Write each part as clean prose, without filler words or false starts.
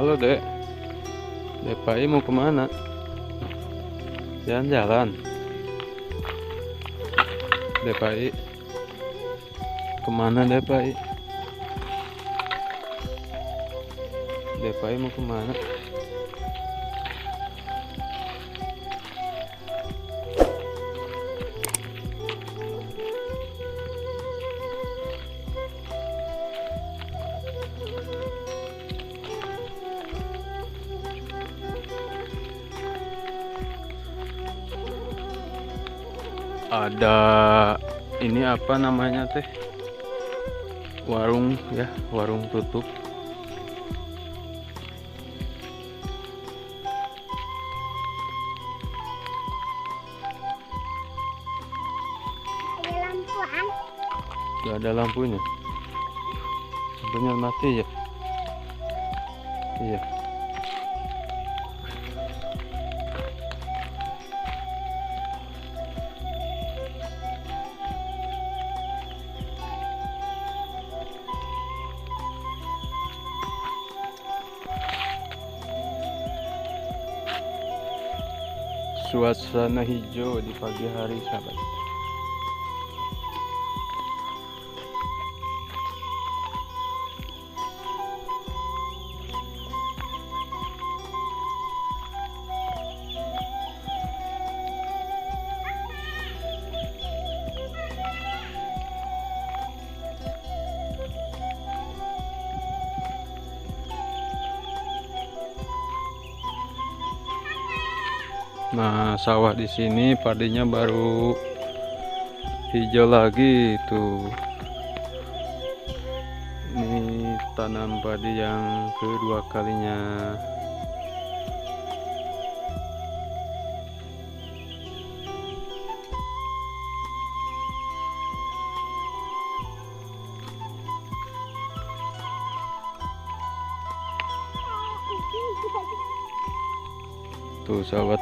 Halo Dek, Dek Pai mau kemana? Jalan-jalan. Dek Pai, kemana Dek Pai? Dek Pai mau kemana? Ada ini apa namanya teh, warung ya, warung tutup. Ada lampuan. Gak ada lampunya, lampunya mati ya. Iya. Suasana hijau di pagi hari, sahabat. Nah, sawah di sini padinya baru hijau lagi tuh. Ini tanam padi yang kedua kalinya. Tuh sahabat,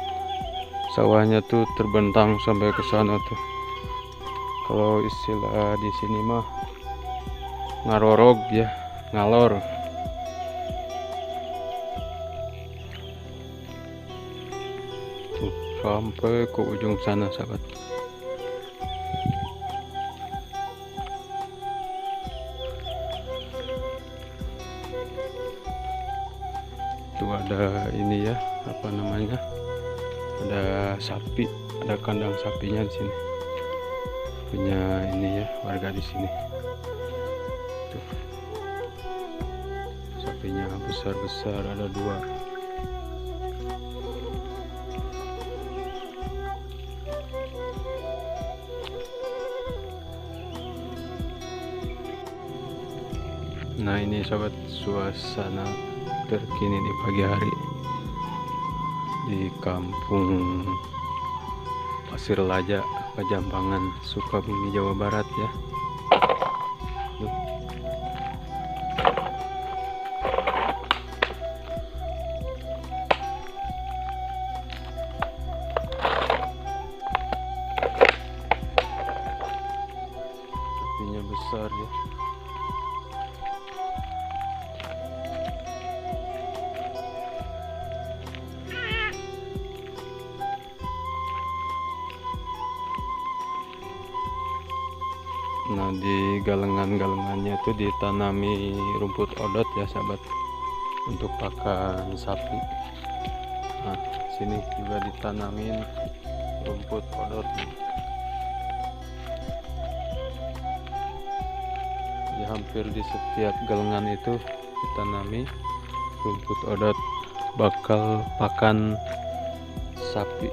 sawahnya tuh terbentang sampai ke sana tuh. Kalau istilah di sini mah ngarorog ya, ngalor. Tuh sampai ke ujung sana sahabat. Tuh ada ini ya, apa namanya? Ada sapi, ada kandang sapinya di sini. Punya ini ya, warga di sini. Tuh. Sapinya besar-besar, ada 2. Nah, ini sahabat, suasana terkini di pagi hari di kampung Pasir Laja, Pajampangan, Sukabumi, Jawa Barat ya. Sapinya besar ya. Nah, di galengan-galengannya itu ditanami rumput odot ya sahabat, untuk pakan sapi. Nah, sini juga ditanamin rumput odot. Jadi hampir di setiap galengan itu ditanami rumput odot, bakal pakan sapi.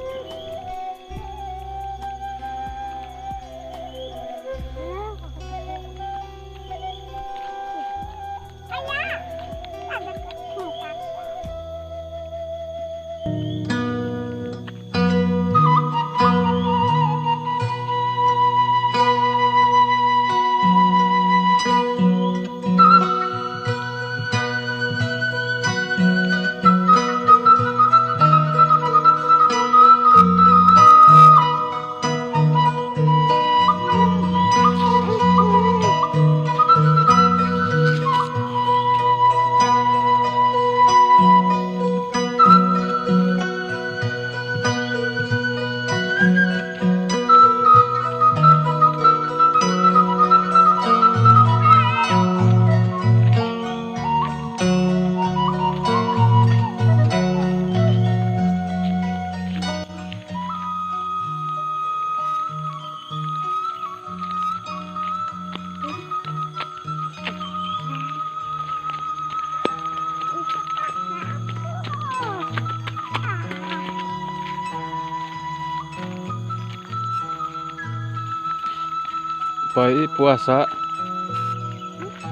Pak I puasa.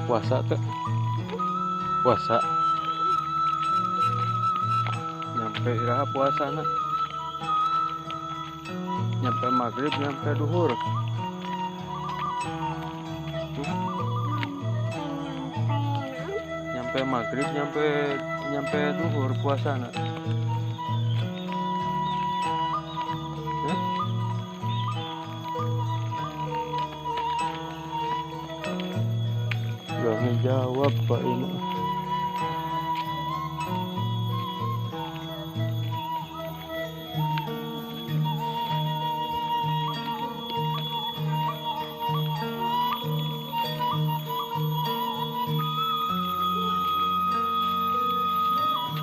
Puasa tuh. Puasa. Nyampe iraha puasa nak. Nyampe maghrib, nyampe duhur. Nyampe maghrib, nyampe duhur puasa nak. Gak ngejawab Pak ini.